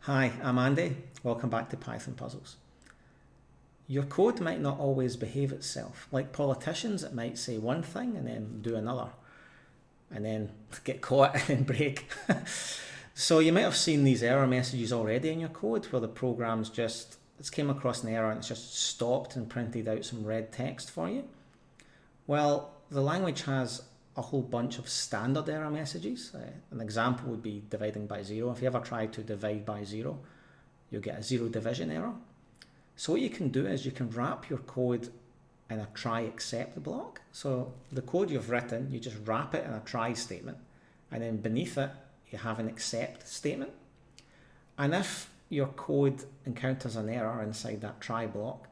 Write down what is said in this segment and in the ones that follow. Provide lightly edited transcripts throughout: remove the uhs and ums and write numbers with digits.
Hi, I'm Andy. Welcome back to Python Puzzles. Your code might not always behave itself. Like politicians, it might say one thing and then do another, and then get caught and then break. So you might have seen these error messages already in your code where the program's it's came across an error and it's just stopped and printed out some red text for you. Well, the language has a whole bunch of standard error messages. An example would be dividing by zero. If you ever try to divide by zero, you'll get a zero division error. So what you can do is you can wrap your code in a try except block. So the code you've written, you just wrap it in a try statement, and then beneath it, you have an except statement. And if your code encounters an error inside that try block,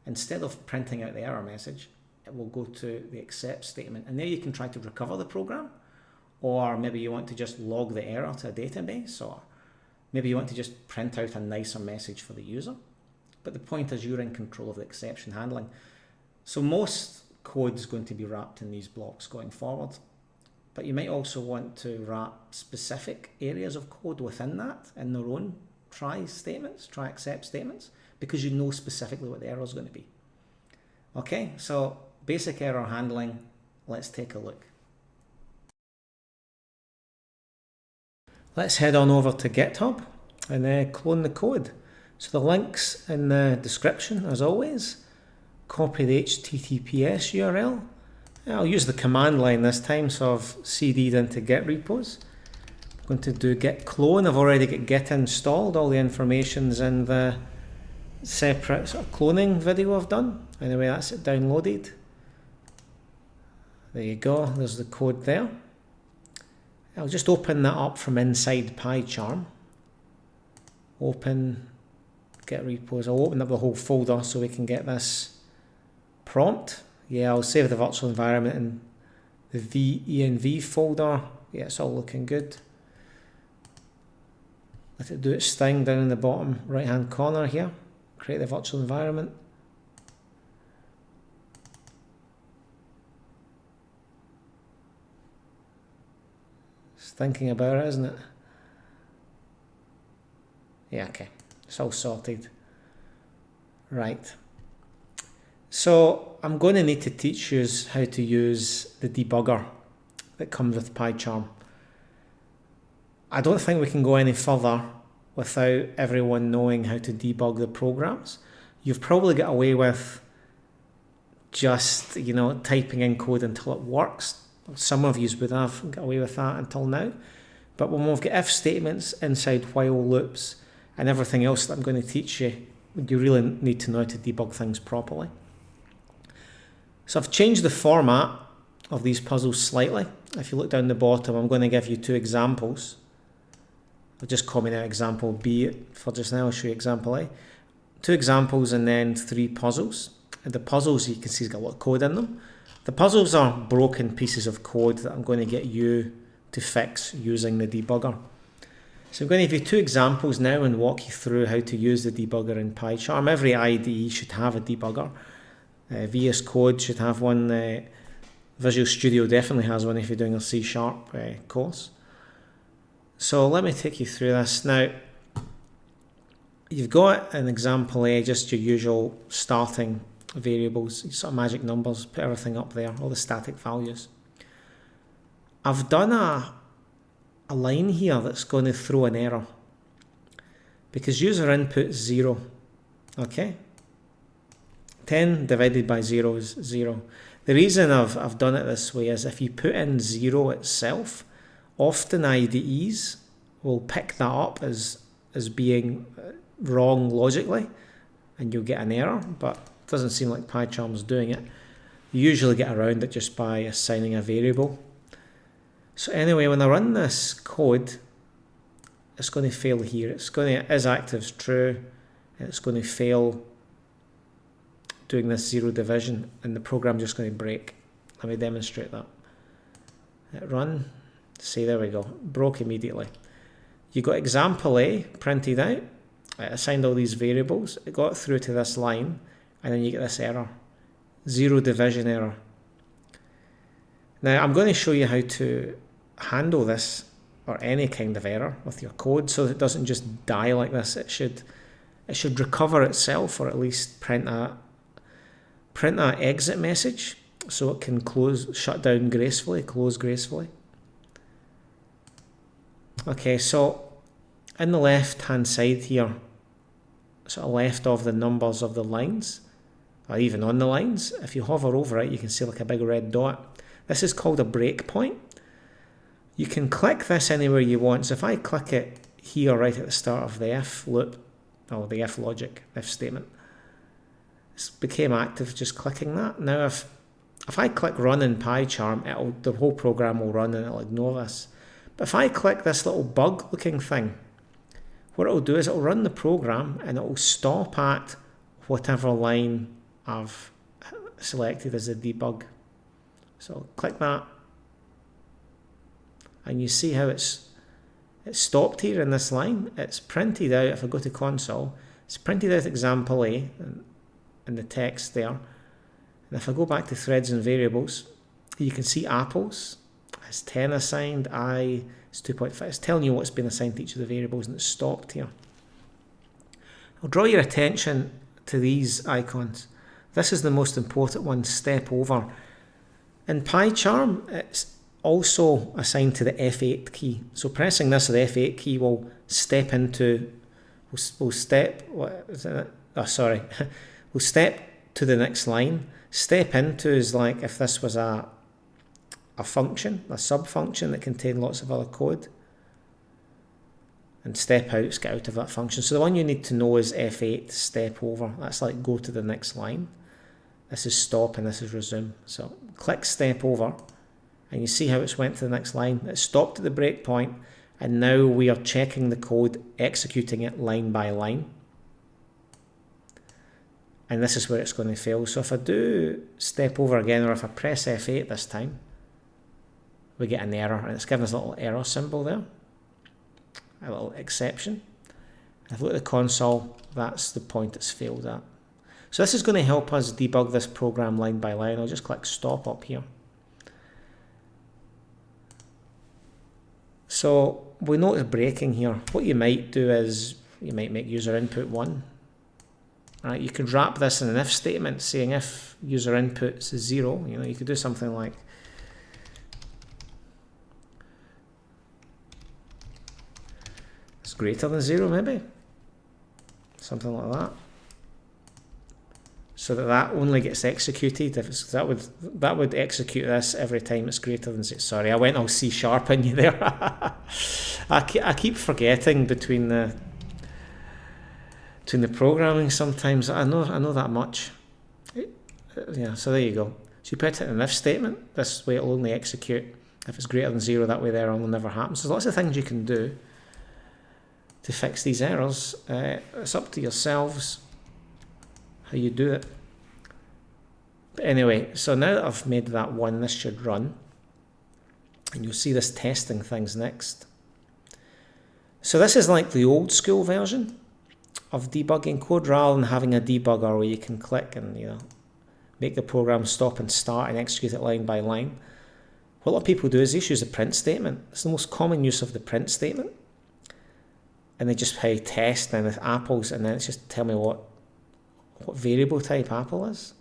instead of printing out the error message, it will go to the except statement, and there you can try to recover the program, or maybe you want to just log the error to a database, or maybe you want to just print out a nicer message for the user. But the point is you're in control of the exception handling. So most code is going to be wrapped in these blocks going forward, but you might also want to wrap specific areas of code within that in their own try except statements, because you know specifically what the error is going to be. Okay, so basic error handling, let's take a look. Let's head on over to GitHub and clone the code. So the link's in the description as always. Copy the HTTPS URL. I'll use the command line this time, so I've cd'd into Git repos. I'm going to do git clone. I've already got Git installed. All the information's in the separate sort of cloning video I've done. Anyway, that's it downloaded. There you go, there's the code there. I'll just open that up from inside PyCharm. Open Git repos. I'll open up the whole folder so we can get this prompt. Yeah, I'll save the virtual environment in the env folder. Yeah, it's all looking good. Let it do its thing down in the bottom right hand corner here. Create the virtual environment. It's thinking about it, isn't it? Yeah, okay. It's all sorted. Right. So I'm going to need to teach you how to use the debugger that comes with PyCharm. I don't think we can go any further without everyone knowing how to debug the programs. You've probably got away with just, typing in code until it works. Some of you would have got away with that until now. But when we've got if statements inside while loops and everything else that I'm going to teach you, you really need to know how to debug things properly. So I've changed the format of these puzzles slightly. If you look down the bottom, I'm going to give you two examples. I'll just comment out example B for just now. I'll show you example A. Two examples and then three puzzles. And the puzzles, you can see, has got a lot of code in them. The puzzles are broken pieces of code that I'm going to get you to fix using the debugger. So I'm going to give you two examples now and walk you through how to use the debugger in PyCharm. Every IDE should have a debugger. VS Code should have one. Visual Studio definitely has one if you're doing a C# course. So let me take you through this. Now, you've got an example A, just your usual starting variables, sort of magic numbers, put everything up there, all the static values. I've done a line here that's going to throw an error because user input is 0. Okay? 10 divided by 0 is 0. The reason I've done it this way is if you put in 0 itself, often IDEs will pick that up as being wrong logically, and you'll get an error, but it doesn't seem like PyCharm's doing it. You usually get around it just by assigning a variable. So anyway, when I run this code, it's going to fail here. It's going to isActive's true, and it's going to fail doing this 0 division, and the program just going to break. Let me demonstrate that. Hit run. See, there we go. Broke immediately. You got example A printed out. I assigned all these variables. It got through to this line, and then you get this error. 0 division error. Now I'm going to show you how to handle this or any kind of error with your code, so that it doesn't just die like this. It should recover itself, or at least print a exit message, so it can shut down gracefully, close gracefully. Okay, so in the left hand side here, sort of left of the numbers of the lines, or even on the lines, if you hover over it, you can see like a big red dot. This is called a breakpoint. You can click this anywhere you want. So if I click it here right at the start of the if loop, or the if logic, if statement, it became active just clicking that. Now if I click run in PyCharm, the whole program will run and it'll ignore this. But if I click this little bug looking thing, what it'll do is it'll run the program and it'll stop at whatever line I've selected as a debug. So click that, and you see how it's stopped here in this line. It's printed out. If I go to console, it's printed out example A in the text there. And if I go back to threads and variables, you can see apples has 10 assigned, I is 2.5. It's telling you what's been assigned to each of the variables, and it's stopped here. I'll draw your attention to these icons. This is the most important one, step over. In PyCharm, it's also assigned to the F8 key. So pressing this, the F8 key will step into, we'll step to the next line. Step into is like if this was a function, a sub-function that contained lots of other code. And step out is get out of that function. So the one you need to know is F8, step over. That's like go to the next line. This is stop and this is resume. So click step over and you see how it's went to the next line. It stopped at the breakpoint, and now we are checking the code, executing it line by line. And this is where it's going to fail. So if I do step over again, or if I press F8 this time, we get an error, and it's given us a little error symbol there, a little exception. If I look at the console, that's the point it's failed at. So this is going to help us debug this program line by line. I'll just click stop up here. So we notice breaking here. What you might do is you might make user input 1. Right, you could wrap this in an if statement saying if user input is 0, you could do something like it's greater than 0 maybe. Something like that. So that only gets executed if it's, that would execute this every time it's greater than 0. Sorry, I went all C# in you there. I keep forgetting between the programming sometimes. I know that much. Yeah, so there you go. So you put it in an if statement. This way it'll only execute if it's greater than 0. That way the error will never happen. So there's lots of things you can do to fix these errors. It's up to yourselves how you do it. But anyway, so now that I've made that one, this should run. And you'll see this testing things next. So this is like the old school version of debugging code, rather than having a debugger where you can click and make the program stop and start and execute it line by line. What a lot of people do is they use a print statement. It's the most common use of the print statement. And they just test and with apples, and then it's just tell me what variable type apple is.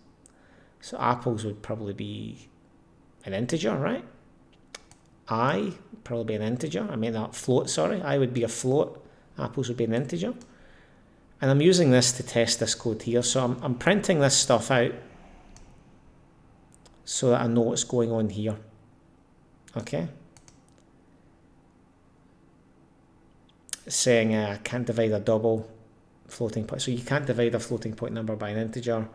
So apples would probably be an integer, right? I probably be an integer. I mean that float, sorry. I would be a float. Apples would be an integer. And I'm using this to test this code here. So I'm printing this stuff out so that I know what's going on here. Okay. It's saying I can't divide a double floating point. So you can't divide a floating point number by an integer.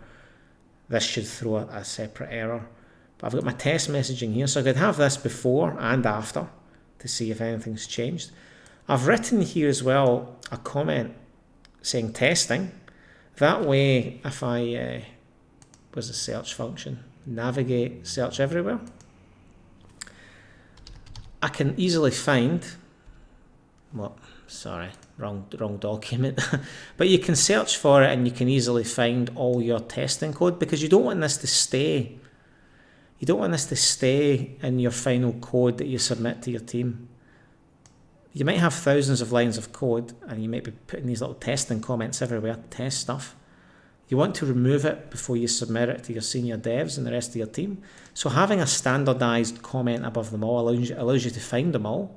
This should throw a separate error. But I've got my test messaging here, so I could have this before and after to see if anything's changed. I've written here as well a comment saying testing. That way, if I was a search function, navigate, search everywhere, I can easily find sorry, wrong document. But you can search for it and you can easily find all your testing code, because you don't want this to stay. You don't want this to stay in your final code that you submit to your team. You might have thousands of lines of code and you might be putting these little testing comments everywhere to test stuff. You want to remove it before you submit it to your senior devs and the rest of your team. So having a standardized comment above them all allows you to find them all,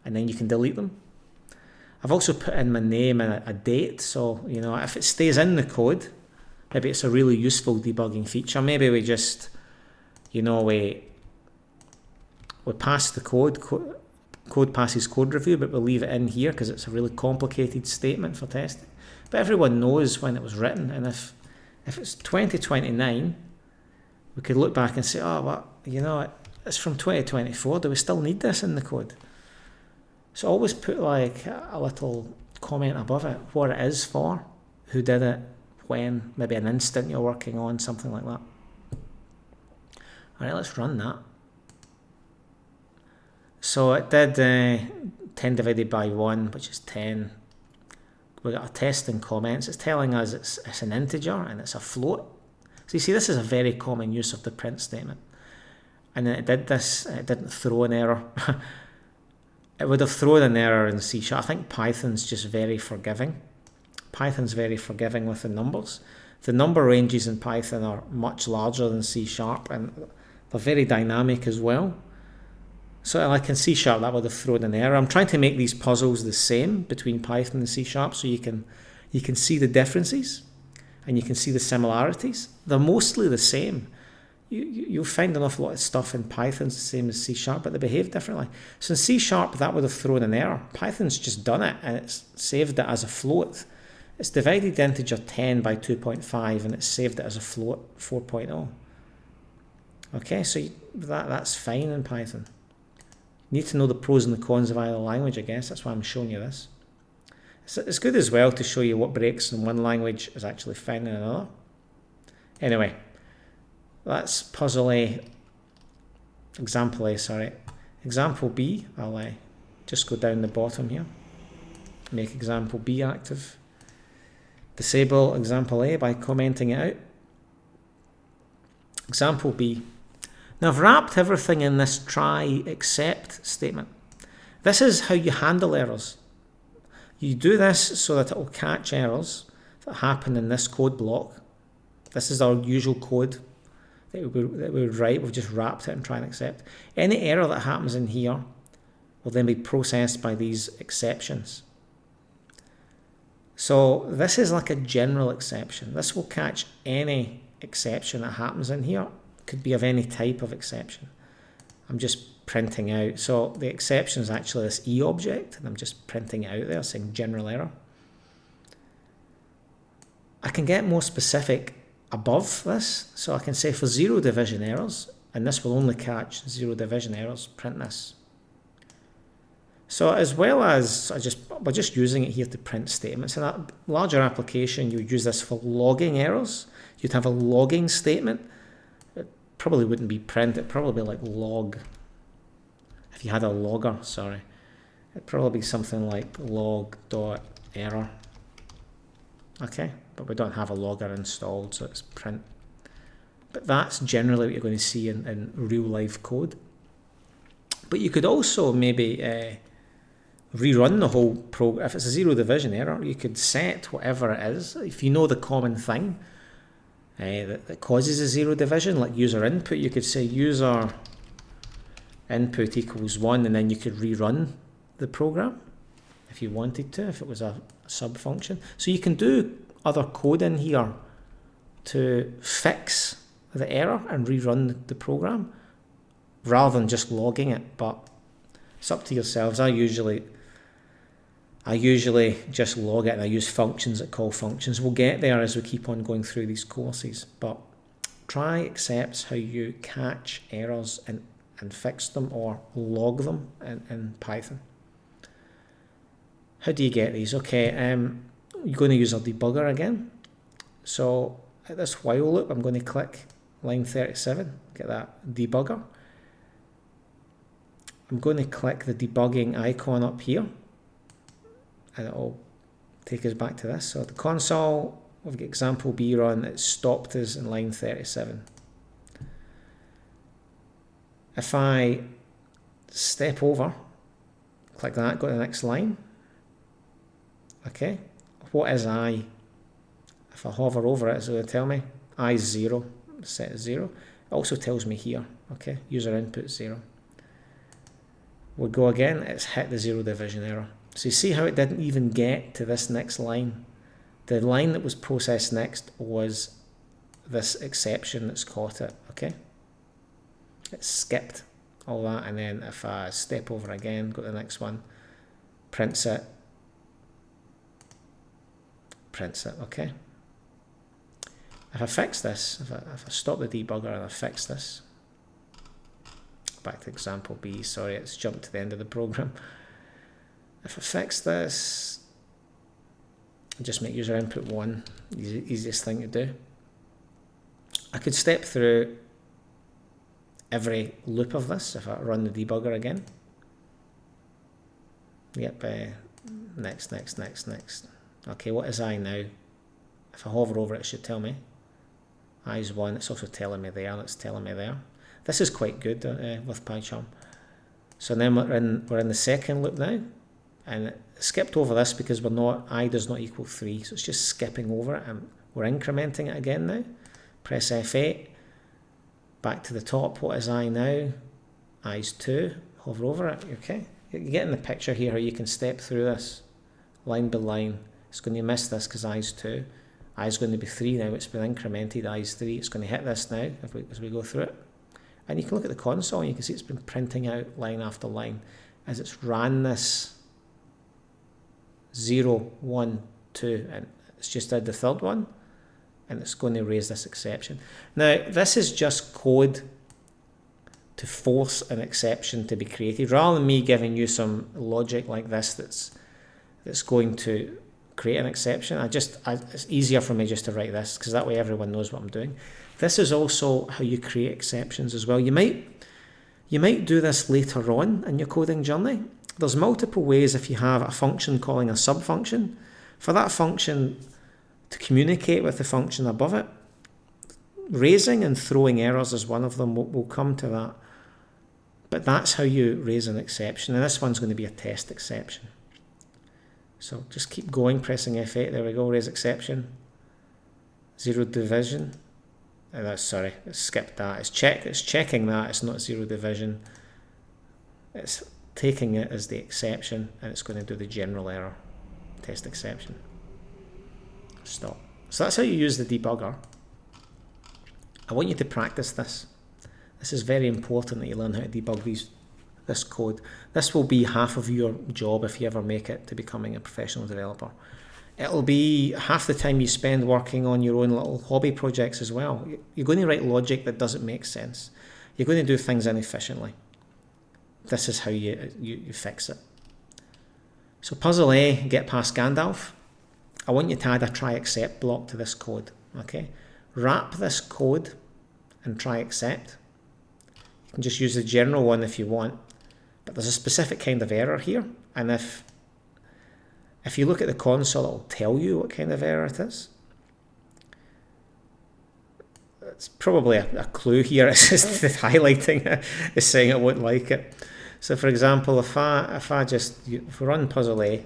and then you can delete them. I've also put in my name and a date, so if it stays in the code, maybe it's a really useful debugging feature. Maybe we just, we pass the code passes code review, but we'll leave it in here because it's a really complicated statement for testing. But everyone knows when it was written, and if it's 2029, we could look back and say, oh, well, it's from 2024. Do we still need this in the code? So always put like a little comment above it, what it is for, who did it, when, maybe an instant you're working on, something like that. All right, let's run that. So it did 10 divided by 1, which is 10. We got a test in comments. It's telling us it's an integer and it's a float. So you see, this is a very common use of the print statement. And then it did this, it didn't throw an error. It would have thrown an error in C#. I think Python's just very forgiving. Python's very forgiving with the numbers. The number ranges in Python are much larger than C# and they're very dynamic as well. So like in C# that would have thrown an error. I'm trying to make these puzzles the same between Python and C# so you can see the differences and you can see the similarities. They're mostly the same. You'll find an awful lot of stuff in Python's the same as C#, but they behave differently. So in C# that would have thrown an error. Python's just done it and it's saved it as a float. It's divided the integer 10 by 2.5 and it's saved it as a float 4.0. Okay, so that's fine in Python. You need to know the pros and the cons of either language, I guess. That's why I'm showing you this. It's good as well to show you what breaks in one language is actually fine in another. Anyway, that's puzzle A. Example A, sorry. Example B, I'll just go down the bottom here. Make example B active. Disable example A by commenting it out. Example B. Now I've wrapped everything in this try except statement. This is how you handle errors. You do this so that it will catch errors that happen in this code block. This is our usual code that we would write. We've just wrapped it in try and accept. Any error that happens in here will then be processed by these exceptions. So this is like a general exception. This will catch any exception that happens in here. It could be of any type of exception. I'm just printing out. So the exception is actually this E object, and I'm just printing it out there saying general error. I can get more specific above this. So I can say for zero division errors, and this will only catch zero division errors, print this. So as well as we're just using it here to print statements. In a larger application, you would use this for logging errors. You'd have a logging statement. It probably wouldn't be print, it'd probably be like log. If you had a logger, sorry. It'd probably be something like log.error. Okay, but we don't have a logger installed, so it's print. But that's generally what you're going to see in real life code. But you could also maybe rerun the whole program. If it's a zero division error, you could set whatever it is. If you know the common thing that causes a zero division, like user input, you could say user input equals 1, and then you could rerun the program if you wanted to, if it was a sub function. So you can do other code in here to fix the error and rerun the program rather than just logging it, but it's up to yourselves. I usually just log it and I use functions that call functions. We'll get there as we keep on going through these courses, but try accepts how you catch errors and fix them or log them in Python. How do you get these? Okay, you're going to use a debugger again. So at this while loop, I'm going to click line 37, get that debugger. I'm going to click the debugging icon up here, and it'll take us back to this. So the console, we've got example B run, it stopped us in line 37. If I step over, Click that, go to the next line. Okay, what is I? If I hover over it, it's going to tell me I is 0, set as 0. It also tells me here, okay, user input 0. We'll go again, it's hit the 0 division error. So you see how it didn't even get to this next line. The line that was processed next was this exception that's caught it, okay? It skipped all that, and then if I step over again, go to the next one, prints it, okay? If I fix this, if I stop the debugger and I fix this, back to example B, sorry, it's jumped to the end of the program. If I fix this, just make user input 1, easiest thing to do. I could step through every loop of this if I run the debugger again. Yep, next. Okay, what is I now? If I hover over it, it should tell me. I is 1, it's also telling me there, it's telling me there. This is quite good with PyCharm. So then we're in the second loop now, and it skipped over this because I does not equal 3, so it's just skipping over it, and we're incrementing it again now. Press F8, back to the top. What is I now? I is 2, hover over it, okay? You're getting the picture here how you can step through this line by line. It's going to miss this because I is 2. I is going to be 3 now, it's been incremented, I is 3. It's going to hit this now as we go through it. And you can look at the console and you can see it's been printing out line after line as it's ran this 0, 1, 2, and it's just did the third one, and it's going to raise this exception. Now, this is just code to force an exception to be created, rather than me giving you some logic like this that's going to create an exception. It's easier for me just to write this, because that way everyone knows what I'm doing. This is also how you create exceptions as well. You might do this later on in your coding journey. There's multiple ways if you have a function calling a subfunction. For that function to communicate with the function above it, raising and throwing errors is one of them. We'll come to that. But that's how you raise an exception. And this one's going to be a test exception. So just keep going, pressing F8. There we go, raise exception. 0 division. Sorry, it skipped that. It's checking that. It's not 0 division. It's taking it as the exception, and it's going to do the general error. Test exception. Stop. So that's how you use the debugger. I want you to practice this. This is very important that you learn how to debug this code. This will be half of your job if you ever make it to becoming a professional developer. It'll be half the time you spend working on your own little hobby projects as well. You're going to write logic that doesn't make sense. You're going to do things inefficiently. This is how you fix it. So puzzle A, get past Gandalf. I want you to add a try except block to this code. Okay, wrap this code and try except. You can just use the general one if you want, but there's a specific kind of error here, and if you look at the console, it'll tell you what kind of error it is. It's probably a clue here. It's just the highlighting is saying it won't like it. So for example, if we run puzzle A,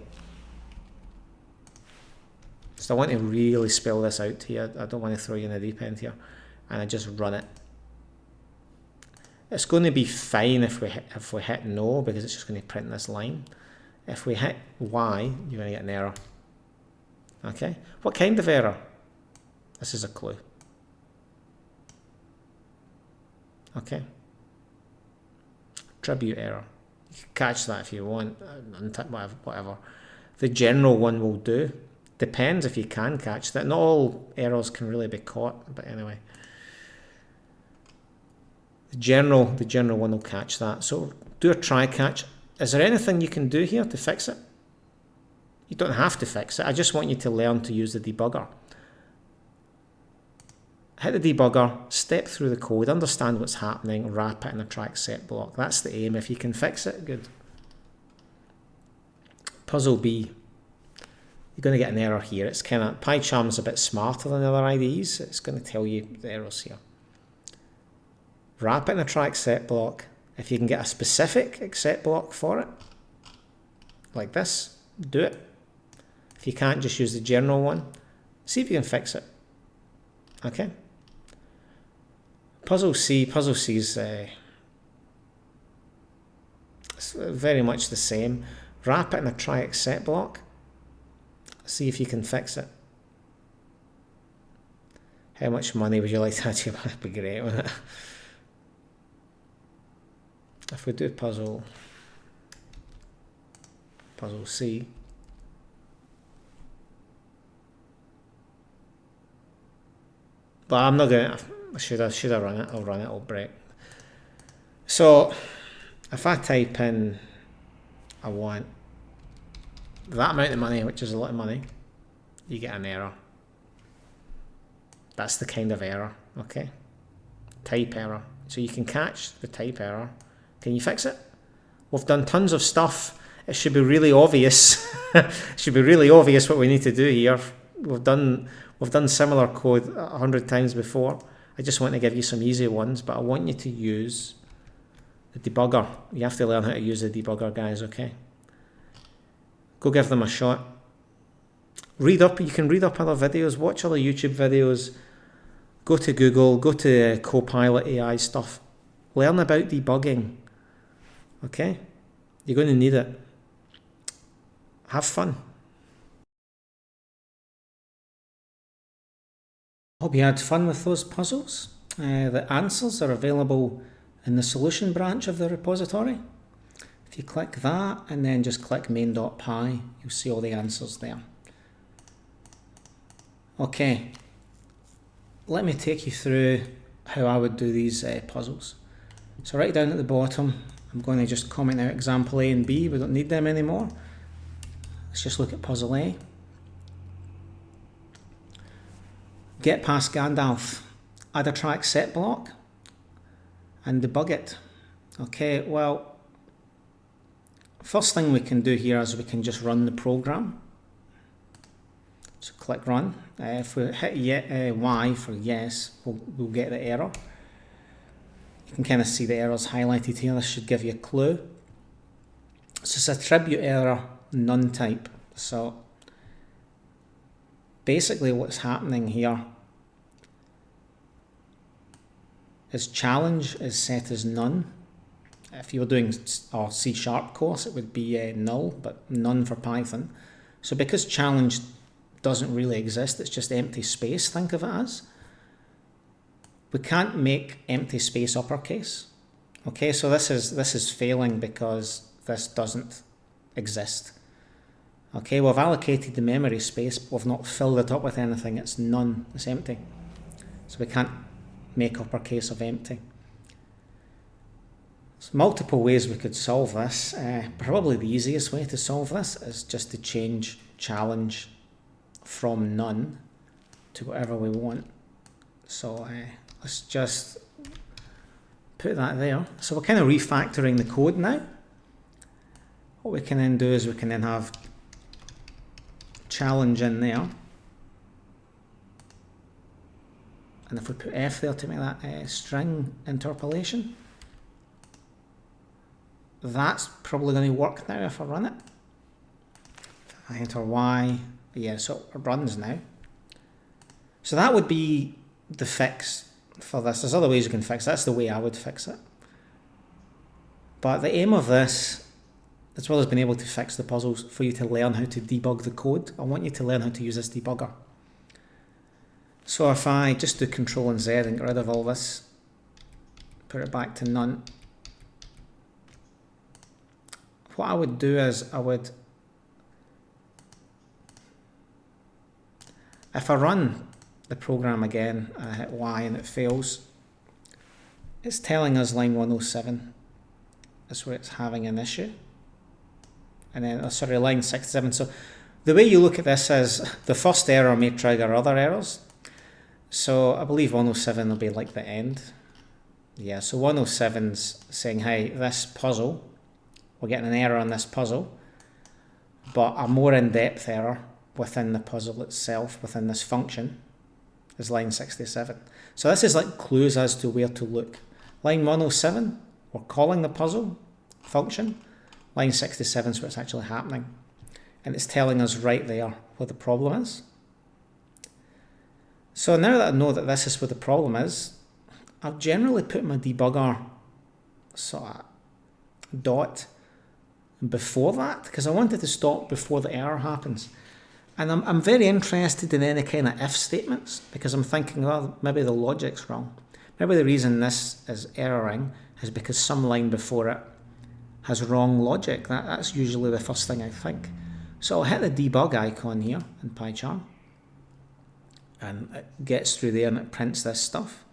so I want to really spell this out to you. I don't want to throw you in the deep end here, and I just run it. It's going to be fine if we hit no, because it's just going to print this line. If we hit Y, you're going to get an error. Okay, what kind of error? This is a clue. Okay, tribute error. You can catch that if you want, whatever. The general one will do. Depends if you can catch that. Not all errors can really be caught, but anyway. The general one will catch that. So do a try catch. Is there anything you can do here to fix it? You don't have to fix it. I just want you to learn to use the debugger. Hit the debugger, step through the code, understand what's happening, wrap it in a try except block. That's the aim. If you can fix it, good. Puzzle B. You're going to get an error here. It's kind of, PyCharm's a bit smarter than other IDEs. It's going to tell you the errors here. Wrap it in a try except block. If you can get a specific except block for it, like this, do it. If you can't, just use the general one. See if you can fix it. Okay. Puzzle C is it's very much the same. Wrap it in a try except block. See if you can fix it. How much money would you like to actually? That'd be great, wouldn't it? If we do puzzle C. But I'm not gonna. Should I run it? I'll run it. It'll break. So if I type in, I want that amount of money, which is a lot of money, you get an error. That's the kind of error. Okay. Type error. So you can catch the type error. Can you fix it? We've done tons of stuff. It should be really obvious. It should be really obvious what we need to do here. We've done similar code 100 times before. I just want to give you some easy ones, but I want you to use the debugger. You have to learn how to use the debugger, guys, okay? Go give them a shot. Read up. You can read up other videos, watch other YouTube videos, go to Google, go to Copilot AI stuff. Learn about debugging, okay? You're going to need it. Have fun. Hope you had fun with those puzzles. The answers are available in the solution branch of the repository. If you click that and then just click main.py, you'll see all the answers there. Okay, let me take you through how I would do these puzzles. So right down at the bottom, I'm going to just comment out example A and B. We don't need them anymore. Let's just look at puzzle A. Get past Gandalf, add a try except block, and debug it. Okay, well, first thing we can do here is we can just run the program. So click run. If we hit Y for yes, we'll get the error. You can kind of see the errors highlighted here. This should give you a clue. So it's a attribute error, none type. So basically what's happening here is challenge is set as none. If you were doing a C# course, it would be null, but none for Python. So because challenge doesn't really exist, it's just empty space, think of it as. We can't make empty space uppercase. Okay, so this is failing because this doesn't exist. Okay, we've allocated the memory space, but we've not filled it up with anything. It's none, it's empty. So we can't make uppercase of empty. There's multiple ways we could solve this. Probably the easiest way to solve this is just to change challenge from none to whatever we want. So let's just put that there. So we're kind of refactoring the code now. What we can then do is we can then have challenge in there. And if we put F there to make that string interpolation, that's probably going to work now if I run it. If I enter Y, yeah, so it runs now. So that would be the fix for this. There's other ways you can fix it. That's the way I would fix it. But the aim of this, as well as being able to fix the puzzles, for you to learn how to debug the code. I want you to learn how to use this debugger. So if I just do Control and Z and get rid of all this, put it back to none, what I would do is I would, if I run the program again, I hit Y and it fails, it's telling us line 107 is where it's having an issue. And then, sorry, line 67. So the way you look at this is the first error may trigger other errors. So I believe 107 will be like the end. Yeah, so 107's saying, hey, this puzzle, we're getting an error on this puzzle, but a more in-depth error within the puzzle itself, within this function, is line 67. So this is like clues as to where to look. Line 107, we're calling the puzzle function. Line 67 is what's actually happening. And it's telling us right there what the problem is. So now that I know that this is what the problem is, I've generally put my debugger sort of dot before that, because I wanted to stop before the error happens. And I'm very interested in any kind of if statements, because I'm thinking, well, maybe the logic's wrong. Maybe the reason this is erroring is because some line before it has wrong logic. That's usually the first thing I think. So I'll hit the debug icon here in PyCharm, and it gets through there and it prints this stuff.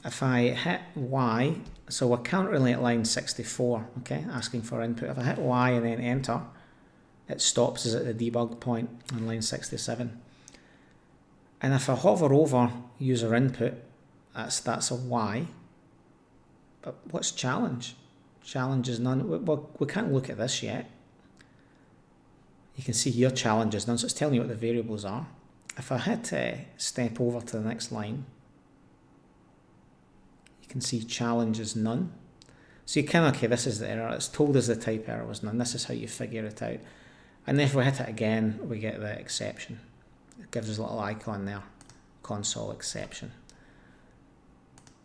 If I hit Y, so we're currently at line 64, okay, asking for input. If I hit Y and then enter, it stops us at the debug point on line 67. And if I hover over user input, that's a Y. But what's challenge? Challenge is none. We can't look at this yet. You can see here challenge is none, so it's telling you what the variables are. If I hit step over to the next line, you can see challenge is none. So you can, okay, this is the error. It's told us the type error was none. This is how you figure it out. And then if we hit it again, we get the exception. It gives us a little icon there, console exception.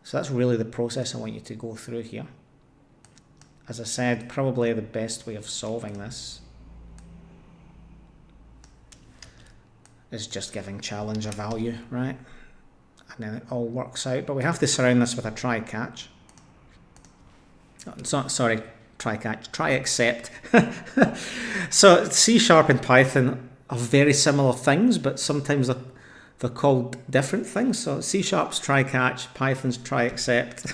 So that's really the process I want you to go through here. As I said, probably the best way of solving this is just giving challenge a value, right? And then it all works out, but we have to surround this with a try catch. Sorry, try catch, try except. So C# and Python are very similar things, but sometimes they're called different things. So C#'s try catch, Python's try except.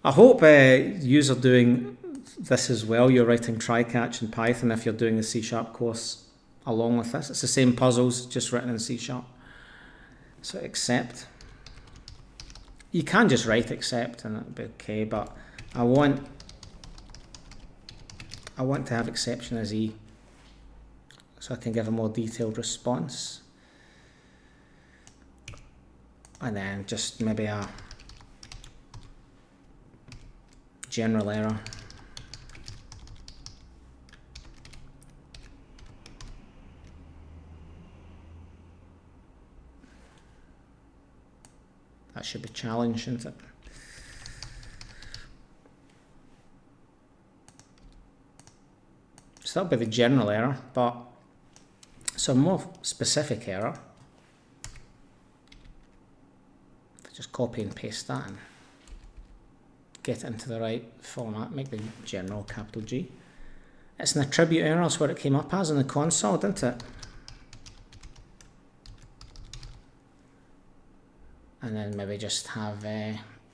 I hope yous are doing this as well. You're writing try catch in Python if you're doing the C# course along with this. It's the same puzzles, just written in C#. So except. You can just write except and it'll be okay, but I want to have exception as E, so I can give a more detailed response. And then just maybe a general error. That should be challenged, shouldn't it? So that'll be the general error, but some more specific error. Just copy and paste that and get it into the right format, make the general capital G. It's an attribute error, that's what it came up as in the console, didn't it? And then maybe just have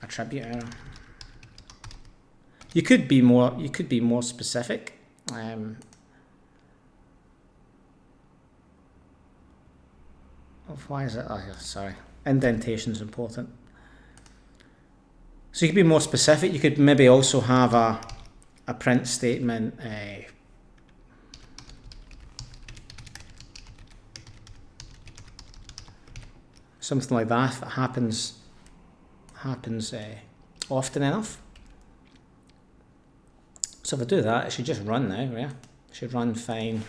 attribute error. You could be more specific. Why is it? Oh, sorry. Indentation is important. So you could be more specific. You could maybe also have a print statement. Something like that happens often enough. So if I do that, it should just run now, yeah? It should run fine.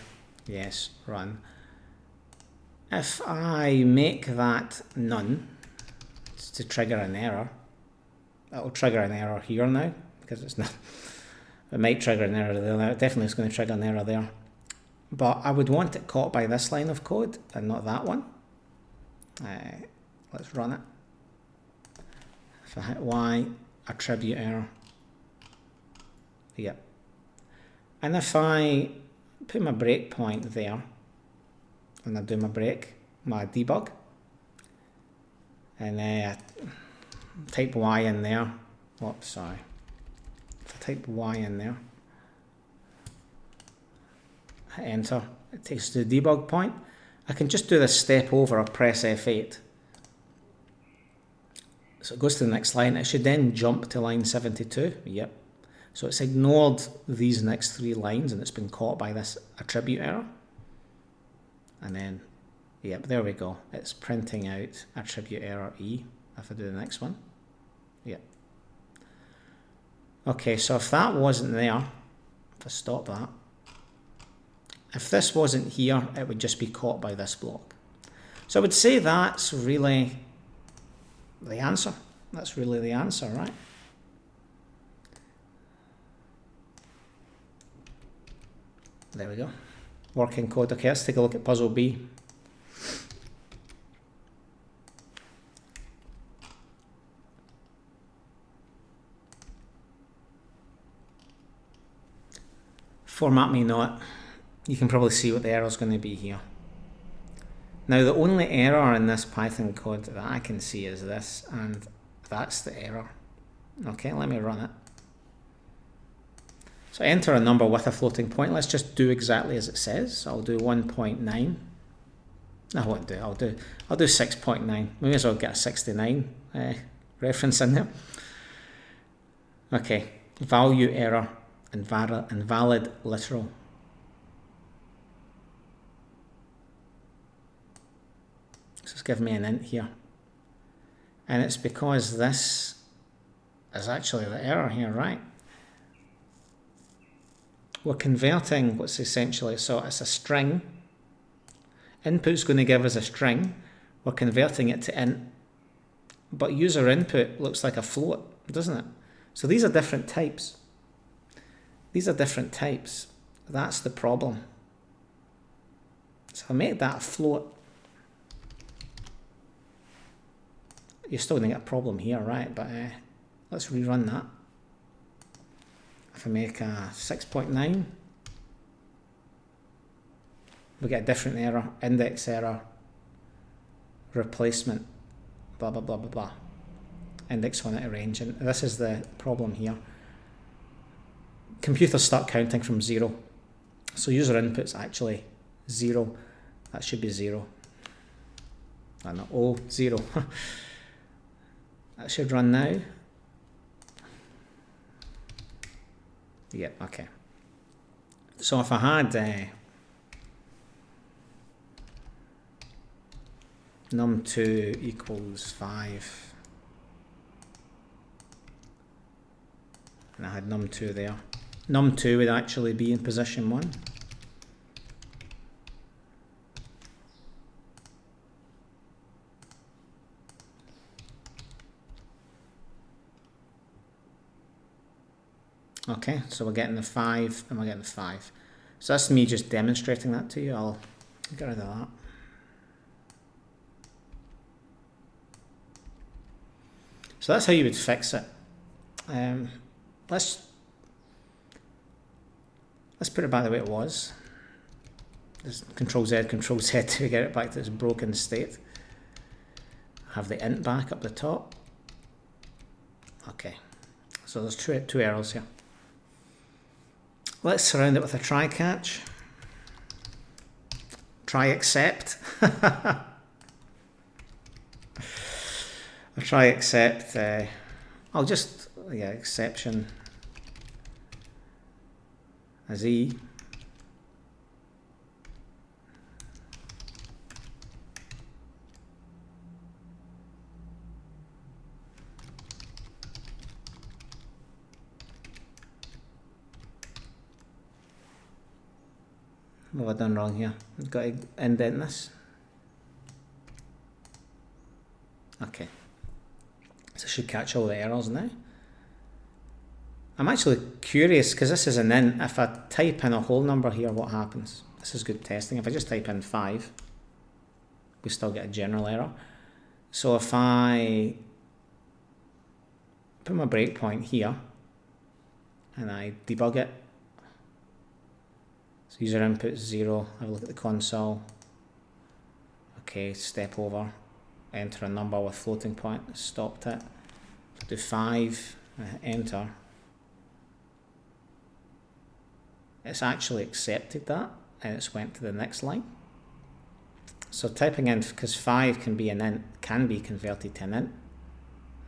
Yes, run. If I make that none to trigger an error, it'll trigger an error here now, because it's not. It might trigger an error there. It definitely is going to trigger an error there. But I would want it caught by this line of code and not that one. Let's run it. If I hit Y, attribute error. Yep. And if I put my breakpoint there, and I do my break, my debug, and type Y in there. Oops, sorry. If I type Y in there, hit enter, it takes to the debug point. I can just do this step over or press F8. So it goes to the next line. It should then jump to line 72. Yep. So it's ignored these next three lines and it's been caught by this attribute error. And then, yep, there we go. It's printing out attribute error E. If I do the next one. Yep. Okay, so if that wasn't there, to stop that, if this wasn't here, it would just be caught by this block. So I would say that's really the answer. That's really the answer, right? There we go. Working code. Okay, let's take a look at puzzle B. Format me not. You can probably see what the error is going to be here. Now the only error in this Python code that I can see is this, and that's the error. Okay, let me run it. So enter a number with a floating point. Let's just do exactly as it says. I'll do 1.9. I won't do. I'll do 6.9. Maybe as well get a 69 reference in there. Okay, value error, invalid literal. So it's giving me an int here, and it's because this is actually the error here, right? We're converting what's essentially, so it's a string. Input's going to give us a string. We're converting it to int, but user input looks like a float, doesn't it? So these are different types. These are different types. That's the problem. So I'll make that a float. You're still going to get a problem here, right? But let's rerun that. If I make a 6.9, we get a different error, index error, replacement, blah, blah, blah, blah, blah. Index on it arrange, and this is the problem here. Computer start counting from 0. So user input's actually 0. That should be 0. No, 0. That should run now. Yep, okay. So if I had num2 equals 5, and I had num2 there, num2 would actually be in position 1. Okay, so we're getting the 5 and we're getting the 5. So that's me just demonstrating that to you. I'll get rid of that. So that's how you would fix it. Let's put it back the way it was. Just Control Z to get it back to its broken state. Have the int back up the top. Okay, so there's two errors here. Let's surround it with a try catch. Try except. A try except. I'll just exception as E. What have I done wrong here? I've got to indent this. Okay. So I should catch all the errors now. I'm actually curious, because this is an int, if I type in a whole number here, what happens? This is good testing. If I just type in 5, we still get a general error. So if I put my breakpoint here, and I debug it, so user input is 0, have a look at the console. Okay, step over, enter a number with floating point, stopped it. Do 5, enter. It's actually accepted that, and it's went to the next line. So typing in, because 5 can be an int, can be converted to an int,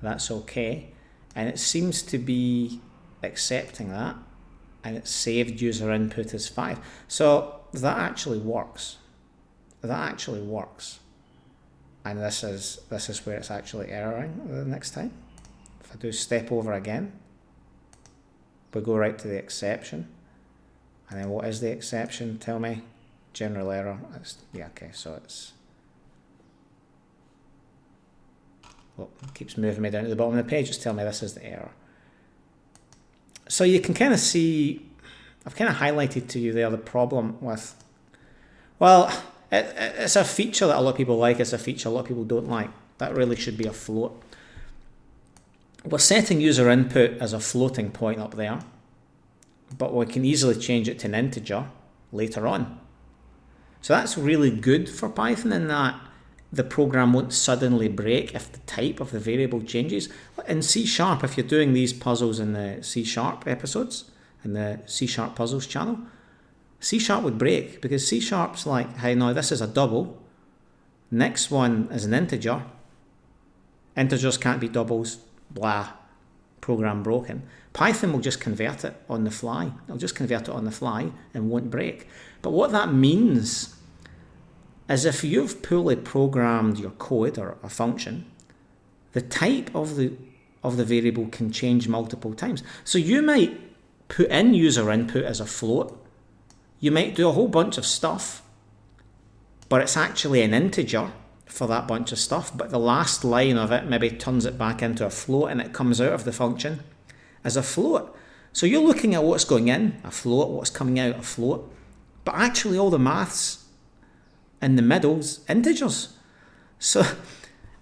that's okay. And it seems to be accepting that, and it saved user input as 5. So that actually works. That actually works. And this is where it's actually erroring the next time. If I do step over again, we go right to the exception. And then what is the exception? Tell me. General error. Yeah, okay, so it's... Well, it keeps moving me down to the bottom of the page. It's telling me this is the error. So you can kind of see, I've kind of highlighted to you there the problem with, well, it's a feature that a lot of people like. It's a feature a lot of people don't like. That really should be a float. We're setting user input as a floating point up there, but we can easily change it to an integer later on. So that's really good for Python in that the program won't suddenly break if the type of the variable changes. In C#, if you're doing these puzzles in the C# episodes, in the C# puzzles channel, C# would break because C#'s like, hey, no, this is a double. Next one is an integer. Integers can't be doubles, blah, program broken. Python will just convert it on the fly. It'll just convert it on the fly and won't break. But what that means is if you've poorly programmed your code or a function, the type of the variable can change multiple times. So you might put in user input as a float. You might do a whole bunch of stuff, but it's actually an integer for that bunch of stuff, but the last line of it maybe turns it back into a float and it comes out of the function as a float. So you're looking at what's going in, a float, what's coming out, a float, but actually all the maths in the middle's integers. So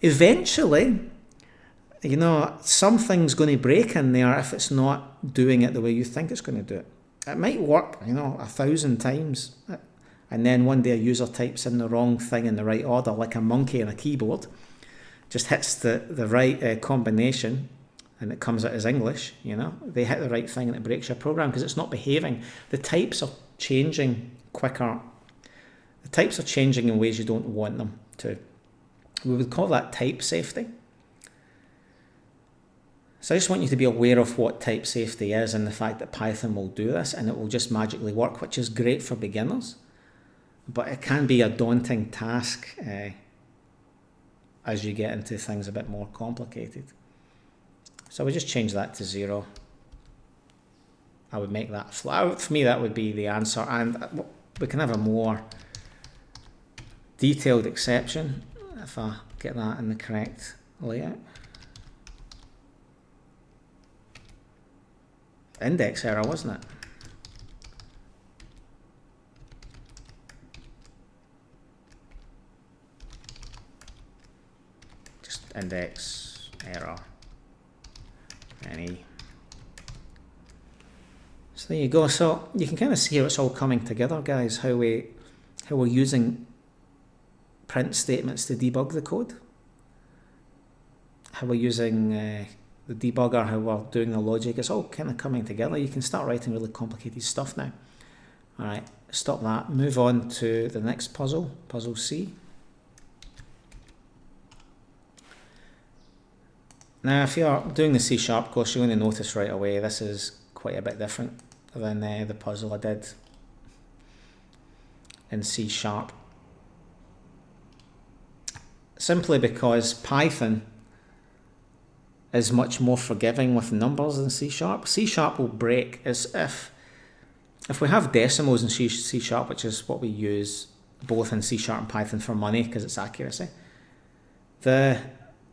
eventually, you know, something's going to break in there if it's not doing it the way you think it's going to do it. It might work, you know, 1,000 times, and then one day a user types in the wrong thing in the right order, like a monkey on a keyboard, just hits the right combination and it comes out as English, you know. They hit the right thing and it breaks your program because it's not behaving. The types are changing quicker. The types are changing in ways you don't want them to. We would call that type safety. So I just want you to be aware of what type safety is and the fact that Python will do this and it will just magically work, which is great for beginners. But it can be a daunting task as you get into things a bit more complicated. So we just change that to 0. I would make that flat. For me, that would be the answer. And we can have a more detailed exception if I get that in the correct layout. Index error, wasn't it? Just index error. Any. So there you go. So you can kind of see how it's all coming together, guys. How we're using print statements to debug the code. How we're using the debugger, how we're doing the logic. It's all kind of coming together. You can start writing really complicated stuff now. All right, stop that. Move on to the next puzzle, puzzle C. Now, if you're doing the C# course, you're going to notice right away this is quite a bit different than the puzzle I did in C#. Simply because Python is much more forgiving with numbers than C#. C# will break as if we have decimals in C#, which is what we use both in C# and Python for money because it's accuracy. The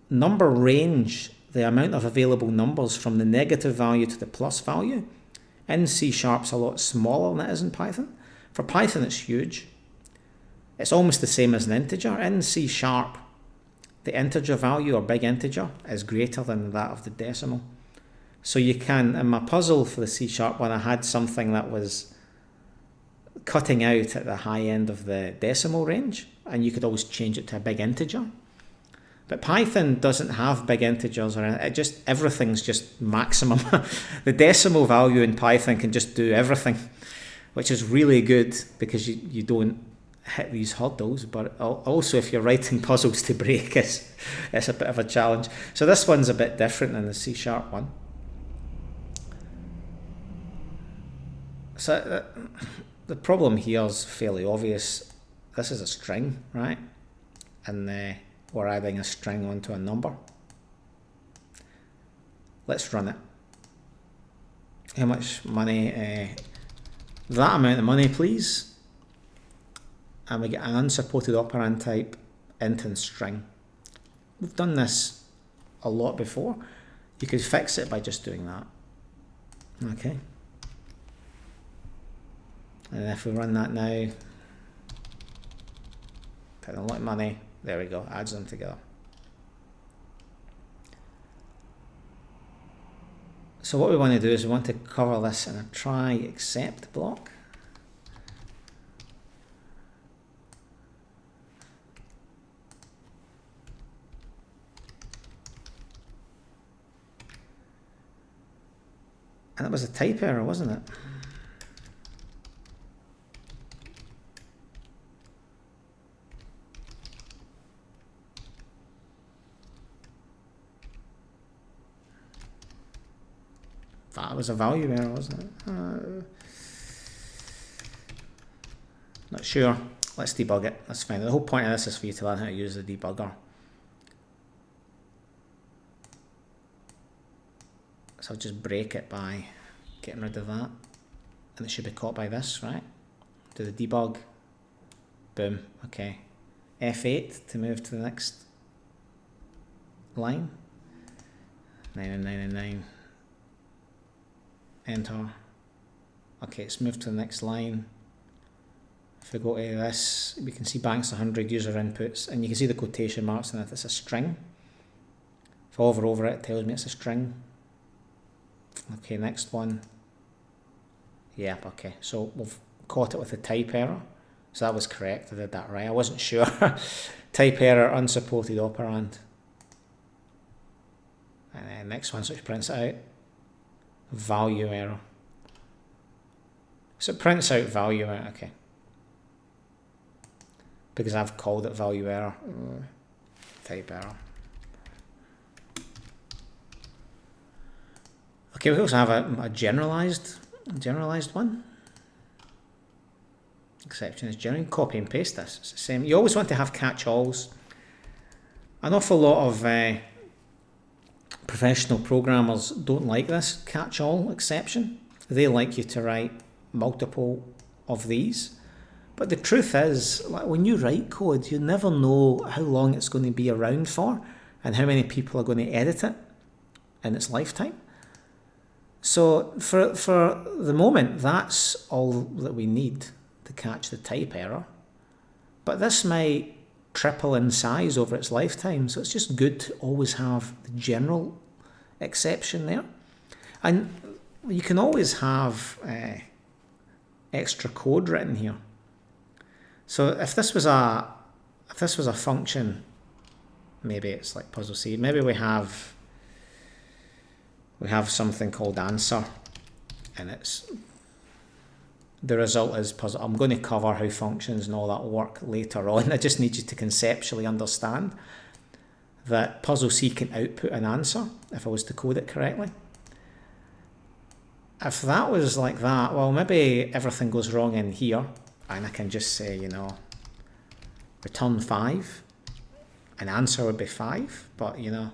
number range, the amount of available numbers from the negative value to the plus value, in C# is a lot smaller than it is in Python. For Python, it's huge. It's almost the same as an integer. In C#, the integer value, or big integer, is greater than that of the decimal. So you can, in my puzzle for the C# one, I had something that was cutting out at the high end of the decimal range, and you could always change it to a big integer. But Python doesn't have big integers, or everything's just maximum. The decimal value in Python can just do everything, which is really good because you don't hit these hurdles. But also, if you're writing puzzles to break, it's a bit of a challenge. So this one's a bit different than the C# one. So the problem here is fairly obvious. This is a string, right? And we're adding a string onto a number. Let's run it. how much money, that amount of money please, and we get an unsupported operand type int and string. We've done this a lot before. You could fix it by just doing that. Okay. And if we run that now, put in a lot of money, there we go, adds them together. So what we want to do is we want to cover this in a try except block. And it was a type error, wasn't it? That was a value error, wasn't it? Not sure. Let's debug it. That's fine. The whole point of this is for you to learn how to use the debugger. So I'll just break it by getting rid of that. And it should be caught by this, right? Do the debug. Boom. Okay. F8 to move to the next line. 999. Enter. Okay, it's moved to the next line. If we go to this, we can see banks 100 user inputs, and you can see the quotation marks in it. It's a string. If I hover over it, it tells me it's a string. Okay, next one. Yep, okay. So we've caught it with a type error. So that was correct. I did that right. I wasn't sure. Type error, unsupported operand. And then next one, so it prints it out. Value error. So it prints out value error, okay. Because I've called it value error. Type error. Okay, we also have a generalized one. Exception is general. Copy and paste this. It's the same. You always want to have catch-alls. An awful lot of professional programmers don't like this catch-all exception. They like you to write multiple of these. But the truth is, like, when you write code, you never know how long it's going to be around for and how many people are going to edit it in its lifetime. So for the moment, that's all that we need to catch the type error. But this might triple in size over its lifetime, so it's just good to always have the general exception there. And you can always have extra code written here. So if this was a function, maybe it's like puzzle C. Maybe we have something called answer, and it's the result is puzzle. I'm going to cover how functions and all that work later on. I just need you to conceptually understand that puzzle C can output an answer if I was to code it correctly. If that was like that, well, maybe everything goes wrong in here, and I can just say, you know, return 5. An answer would be 5, but you know,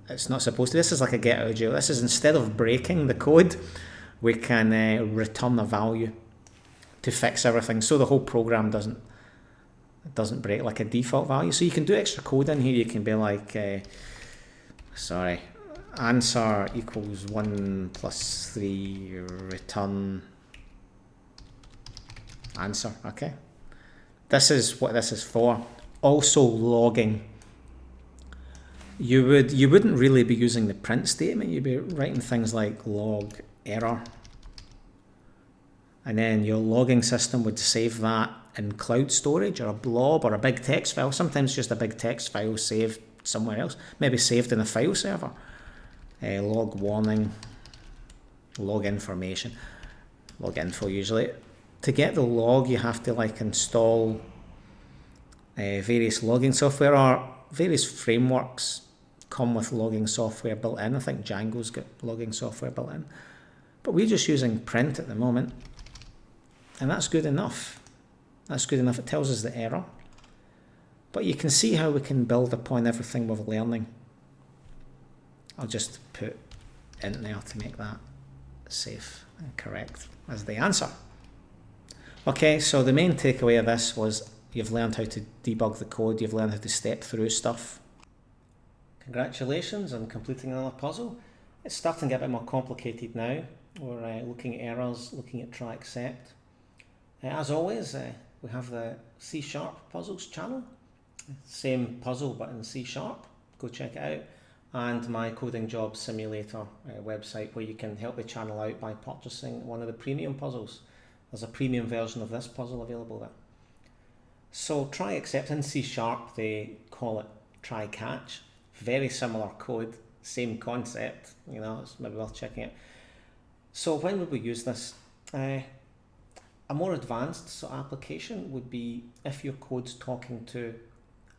it's not supposed to. This is like a get out of jail. This is, instead of breaking the code, we can return a value to fix everything, so the whole program doesn't break, like a default value. So you can do extra code in here. You can be like, answer equals 1 plus 3, return answer. Okay, this is what this is for. Also logging. You wouldn't really be using the print statement. You'd be writing things like log error, and then your logging system would save that in cloud storage or a blob or a big text file. Sometimes just a big text file saved somewhere else, maybe saved in a file server. Log warning, log information, log info usually. To get the log, you have to like install various logging software, or various frameworks come with logging software built in. I think Django's got logging software built in, but we're just using print at the moment, and that's good enough. That's good enough. It tells us the error, but you can see how we can build upon everything we're learning. I'll just put int there to make that safe and correct as the answer. Okay, so the main takeaway of this was you've learned how to debug the code, you've learned how to step through stuff. Congratulations on completing another puzzle. It's starting to get a bit more complicated now. We're looking at errors, looking at try accept. As always, we have the C# puzzles channel. Same puzzle but in C#. Go check it out. And my Coding Job Simulator website, where you can help the channel out by purchasing one of the premium puzzles. There's a premium version of this puzzle available there. So try accept in C#, they call it try catch. Very similar code, same concept, you know, it's maybe worth checking it. So when would we use this? A more advanced sort of application would be if your code's talking to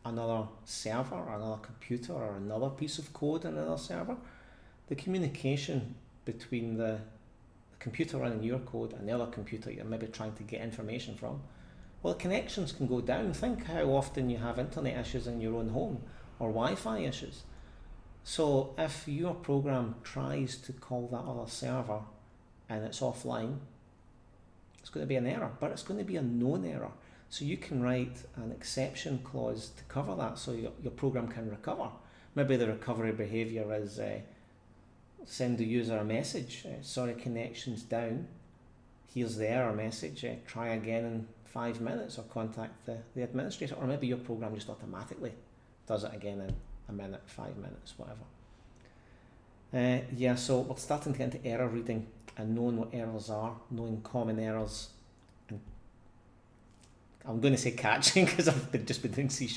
another server or another computer or another piece of code in another server. The communication between the computer running your code and the other computer you're maybe trying to get information from, well, connections can go down. Think how often you have internet issues in your own home or Wi-Fi issues. So if your program tries to call that other server and it's offline, it's going to be an error, but it's going to be a known error. So you can write an exception clause to cover that so your program can recover. Maybe the recovery behavior is send the user a message, sorry, connection's down, here's the error message, try again in 5 minutes, or contact the administrator, or maybe your program just automatically does it again in a minute, 5 minutes, whatever. Yeah, so we're starting to get into error reading and knowing what errors are, knowing common errors. And I'm going to say catching because I've just been doing C#,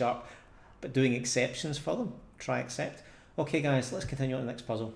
but doing exceptions for them. Try accept. Okay guys, let's continue on the next puzzle.